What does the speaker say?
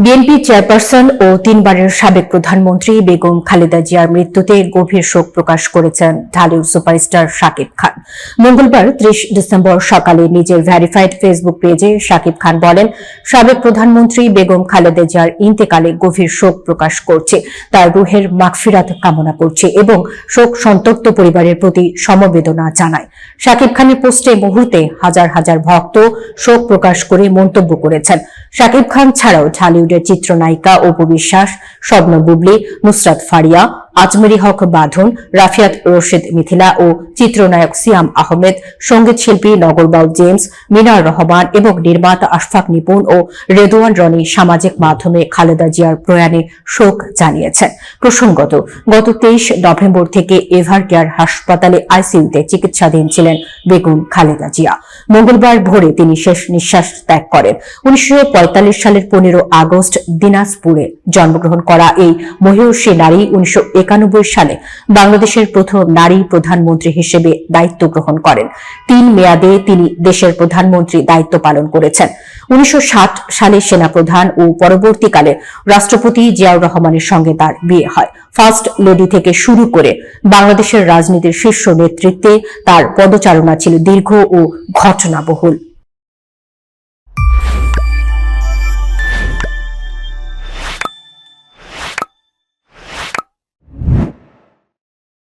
BNP chairperson ও তিনবারের সাবেক প্রধানমন্ত্রী বেগম খালেদা জিয়ার মৃত্যুতে গভীর শোক প্রকাশ করেছেন ঢালিউড সুপারস্টার শাকিব খান। মঙ্গলবার ৩০ ডিসেম্বর সকালে নিজের ভেরিফাইড ফেসবুক পেজে শাকিব খান বলেন, সাবেক প্রধানমন্ত্রী বেগম খালেদা জিয়ার ইন্তেকালে গভীর শোক প্রকাশ করছে, তার রুহের মাগফিরাত কামনা করছে এবং শোক সন্তপ্ত পরিবারের প্রতি সমবেদনা জানায়। শাকিব খানের পোস্টে মুহূর্তে হাজার হাজার ভক্ত শোক প্রকাশ করে মন্তব্য করেছেন। শাকিব খান ছাড়াও ঢালিউডের চিত্রনায়িকা অপু বিশ্বাস, শবনম বুবলী, নুসরাত ফারিয়া, আজমেরি হক বাঁধন, রাফিয়াত রশিদ মিথিলা ও চিত্রনায়ক সিয়াম আহমেদ, সঙ্গীত শিল্পী নগরবাউল জেমস, মিনার রহমান এবং নির্মাতা আশফাক নিপুণ ও রেদওয়ান রনি সামাজিক মাধ্যমে খালেদা জিয়ার প্রয়াণে শোক জানিয়েছেন। প্রসঙ্গত, গত 23 নভেম্বর থেকে এভার কেয়ার হাসপাতালে আইসিইউতে চিকিৎসাধীন ছিলেন বেগম খালেদা জিয়া। মঙ্গলবার ভোরে তিনি শেষ নিঃশ্বাস ত্যাগ করেন। 1945 সালের 15 আগস্ট দিনাজপুরে জন্মগ্রহণ করা এই মহীয়সী নারী 1991 সালে বাংলাদেশের প্রথম নারী প্রধানমন্ত্রী হিসেবে দায়িত্ব গ্রহণ করেন। 3 মেয়াদে তিনি দেশের প্রধানমন্ত্রী দায়িত্ব পালন করেছেন। 1960 সালে সেনাপ্রধান ও পরবর্তীকালে রাষ্ট্রপতি জিয়াউর রহমানের সঙ্গে তার বিয়ে হয়। ফার্স্ট লেডি থেকে শুরু করে বাংলাদেশের রাজনীতির শীর্ষ নেতৃত্বে তার পদচারণা ছিল দীর্ঘ ও ঘটনাবহুল।